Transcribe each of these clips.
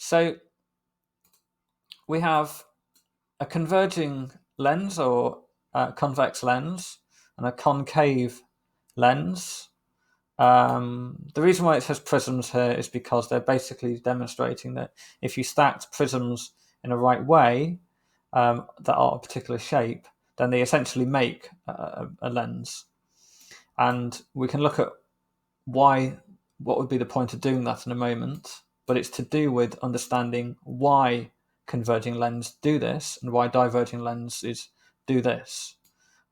So we have a converging lens or convex lens and a concave lens. The reason why it says prisms here is because they're basically demonstrating that if you stacked prisms in the right way that are a particular shape, then they essentially make a lens. And we can look at what would be the point of doing that in a moment, but it's to do with understanding why converging lenses do this and why diverging lenses do this.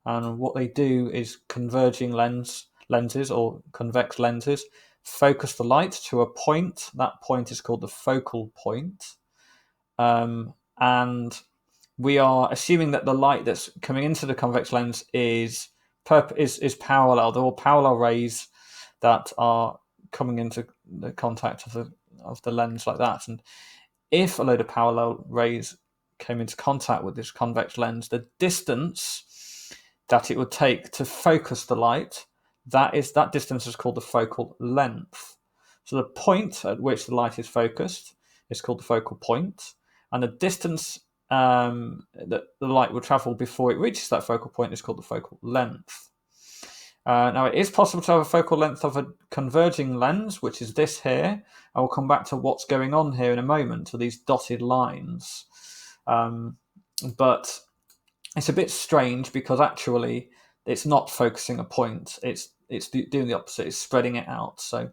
And what they do is converging lenses or convex lenses focus the light to a point. That point is called the focal point. And we are assuming that the light that's coming into the convex lens is parallel. They're all parallel rays that are coming into the contact of the lens like that. And if a load of parallel rays came into contact with this convex lens, the distance that it would take to focus the light, that distance is called the focal length. So the point at which the light is focused is called the focal point, and the distance that the light will travel before it reaches that focal point is called the focal length. Now, it is possible to have a focal length of a converging lens, which is this here. I will come back to what's going on here in a moment, to these dotted lines. But it's a bit strange because actually it's not focusing a point. It's doing the opposite. It's spreading it out. So,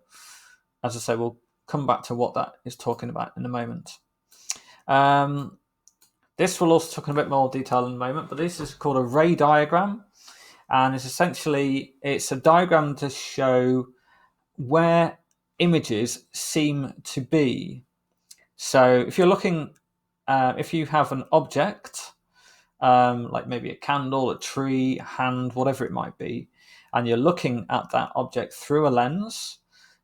as I say, we'll come back to what that is talking about in a moment. This will also talk in a bit more detail in a moment, but this is called a ray diagram. And it's a diagram to show where images seem to be. So if you're looking, if you have an object, like maybe a candle, a tree, a hand, whatever it might be, and you're looking at that object through a lens,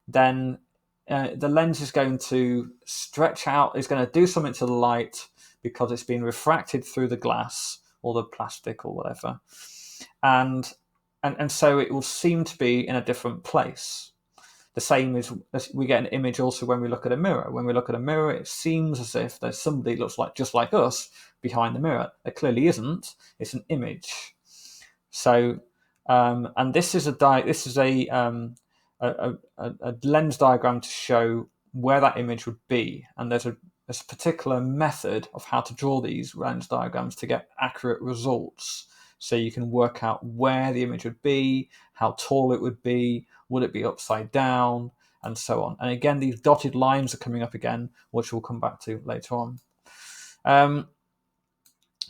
then the lens is going to stretch out, is going to do something to the light because it's been refracted through the glass or the plastic or whatever. And so it will seem to be in a different place. The same as we get an image also when we look at a mirror. When we look at a mirror, it seems as if there's somebody that looks like just like us behind the mirror. It clearly isn't. It's an image. So, and this is a lens diagram to show where that image would be. And there's a particular method of how to draw these lens diagrams to get accurate results. So you can work out where the image would be, how tall it would be it be upside down, and so on. And again, these dotted lines are coming up again, which we'll come back to later on.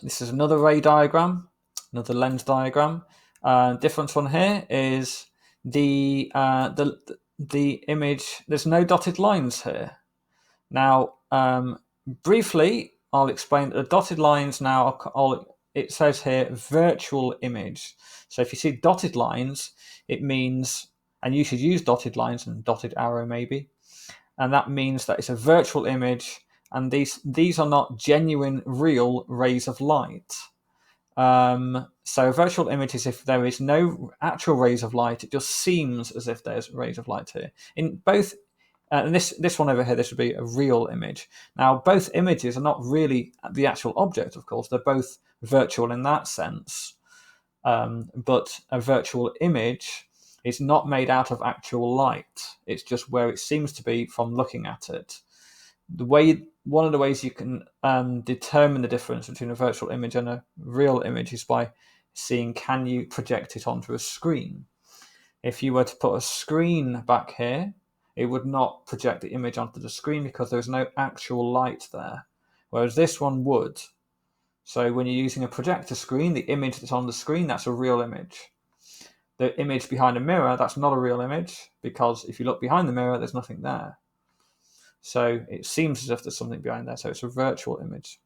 This is another ray diagram, another lens diagram. Difference one here is the image. There's no dotted lines here. Now, briefly, I'll explain that the dotted lines now it says here virtual image. So if you see dotted lines, it means, and you should use dotted lines and dotted arrow maybe, and that means that it's a virtual image, and these are not genuine, real rays of light. So a virtual image is if there is no actual rays of light, it just seems as if there's rays of light here. In both, and this one over here, this would be a real image. Now, both images are not really the actual object, of course. They're both virtual in that sense. But a virtual image is not made out of actual light. It's just where it seems to be from looking at it. One of the ways you can determine the difference between a virtual image and a real image is by seeing, can you project it onto a screen? If you were to put a screen back here, it would not project the image onto the screen because there's no actual light there, whereas this one would. So when you're using a projector screen, the image that's on the screen, that's a real image. The image behind a mirror, that's not a real image, because if you look behind the mirror, there's nothing there. So it seems as if there's something behind there, so it's a virtual image.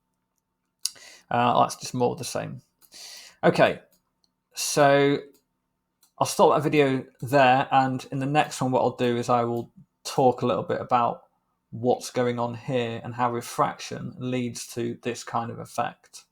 That's just more of the same. Okay, so I'll stop that video there, and in the next one what I'll do is I will talk a little bit about what's going on here and how refraction leads to this kind of effect.